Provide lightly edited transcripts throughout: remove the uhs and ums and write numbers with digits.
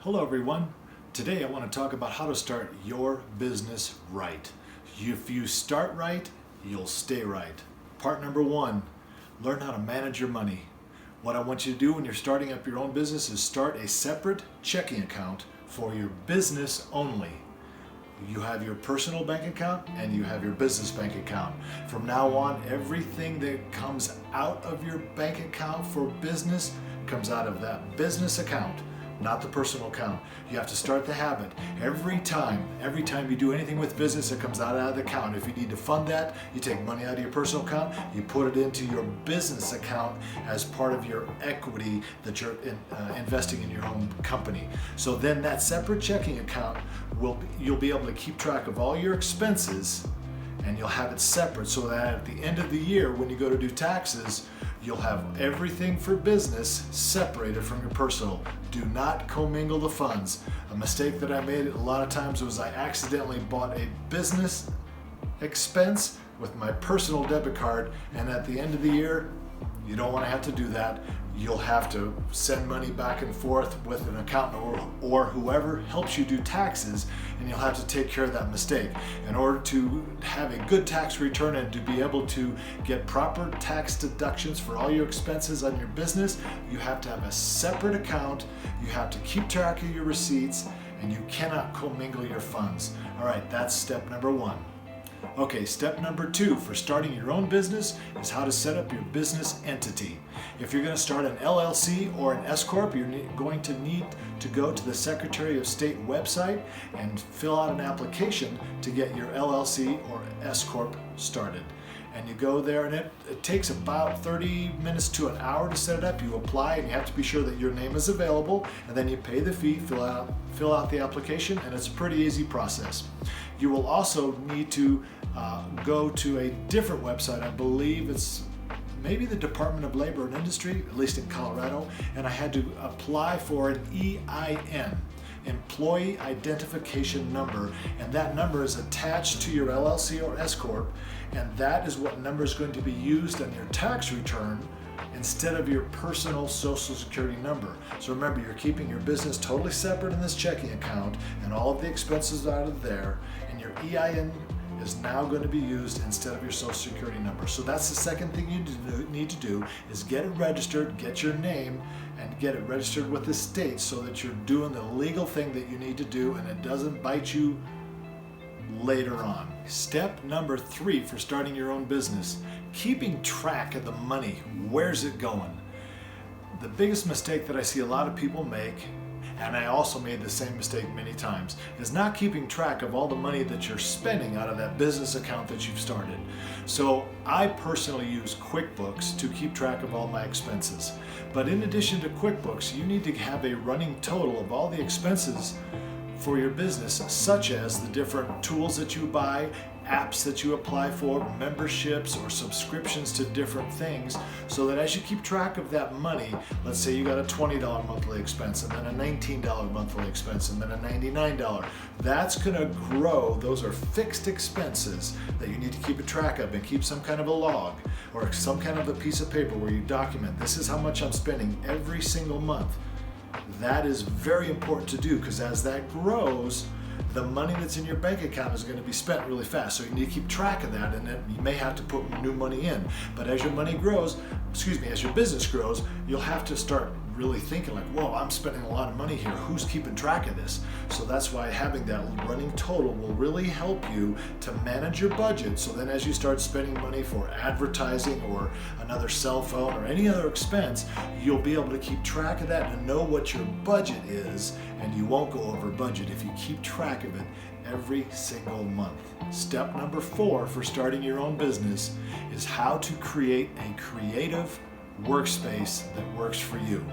Hello everyone. Today I want to talk about how to start your business right. If you start right, you'll stay right. Part number one, learn how to manage your money. What I want you to do when you're starting up your own business is start a separate checking account for your business only. You have your personal bank account and you have your business bank account. From now on, everything that comes out of your bank account for business comes out of that business account, not the personal account. You have to start the habit. Every time you do anything with business, it comes out of the account. If you need to fund that, you take money out of your personal account, you put it into your business account as part of your equity that you're investing in your own company. So then that separate checking account, you'll be able to keep track of all your expenses, and you'll have it separate so that at the end of the year, when you go to do taxes, you'll have everything for business separated from your personal. Do not commingle the funds. A mistake that I made a lot of times was I accidentally bought a business expense with my personal debit card, and at the end of the year, you don't want to have to do that. You'll have to send money back and forth with an accountant or whoever helps you do taxes, and you'll have to take care of that mistake. In order to have a good tax return and to be able to get proper tax deductions for all your expenses on your business, you have to have a separate account, you have to keep track of your receipts, and you cannot commingle your funds. All right, that's step number one. Okay, step number two for starting your own business is how to set up your business entity. If you're going to start an LLC or an S-Corp, you're going to need to go to the Secretary of State website and fill out an application to get your LLC or S-Corp started. And you go there, and it takes about 30 minutes to an hour to set it up. You apply, and you have to be sure that your name is available, and then you pay the fee, fill out the application, and it's a pretty easy process. You will also need to go to a different website. I believe it's maybe the Department of Labor and Industry, at least in Colorado, and I had to apply for an EIN, Employee Identification Number, and that number is attached to your LLC or S-Corp, and that is what number is going to be used on your tax return instead of your personal Social Security number. So remember, you're keeping your business totally separate in this checking account and all of the expenses out of there, and your EIN is now going to be used instead of your Social Security number. So that's the second thing you need to do is get it registered, get your name, and get it registered with the state so that you're doing the legal thing that you need to do and it doesn't bite you later on. Step number three for starting your own business, keeping track of the money. Where's it going? The biggest mistake that I see a lot of people make, and I also made the same mistake many times, is not keeping track of all the money that you're spending out of that business account that you've started. So I personally use QuickBooks to keep track of all my expenses. But in addition to QuickBooks, you need to have a running total of all the expenses for your business, such as the different tools that you buy, apps that you apply for, memberships or subscriptions to different things, so that as you keep track of that money, let's say you got a $20 monthly expense and then a $19 monthly expense and then a $99, that's going to grow. Those are fixed expenses that you need to keep a track of and keep some kind of a log or some kind of a piece of paper where you document, this is how much I'm spending every single month. That is very important to do, because as that grows, the money that's in your bank account is going to be spent really fast. So you need to keep track of that, and then you may have to put new money in. But as your money grows, as your business grows, you'll have to start really thinking like, whoa, I'm spending a lot of money here. Who's keeping track of this? So that's why having that running total will really help you to manage your budget. So then as you start spending money for advertising or another cell phone or any other expense, you'll be able to keep track of that and know what your budget is, and you won't go over budget if you keep track of it every single month. Step number four for starting your own business is how to create a creative workspace that works for you.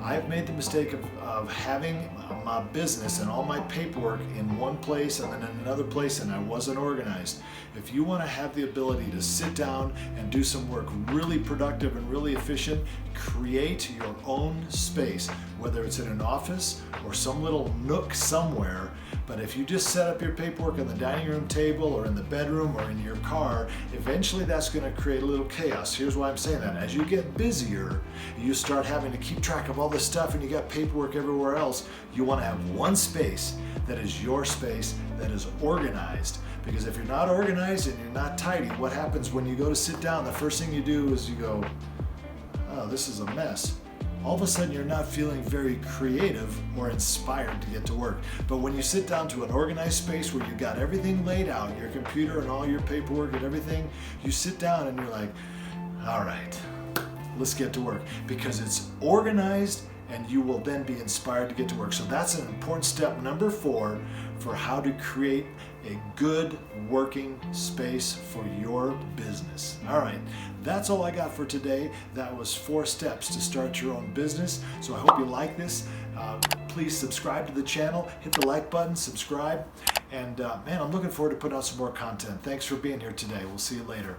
I've made the mistake of having my business and all my paperwork in one place and then in another place, and I wasn't organized. If you want to have the ability to sit down and do some work really productive and really efficient, create your own space. whether it's in an office or some little nook somewhere. But if you just set up your paperwork on the dining room table or in the bedroom or in your car, eventually that's going to create a little chaos. Here's why I'm saying that. As you get busier, you start having to keep track of all this stuff and you got paperwork everywhere else. You want to have one space that is your space, that is organized. Because if you're not organized and you're not tidy, what happens when you go to sit down? The first thing you do is you go, oh, this is a mess. All of a sudden you're not feeling very creative or inspired to get to work. But when you sit down to an organized space where you got everything laid out, your computer and all your paperwork and everything, you sit down and you're like, all right, let's get to work. Because it's organized and you will then be inspired to get to work. So that's an important step number 4 for how to create a good working space for your business. All right, that's all I got for today. That was 4 steps to start your own business. So I hope you like this. Please subscribe to the channel, hit the like button, subscribe. And man, I'm looking forward to putting out some more content. Thanks for being here today. We'll see you later.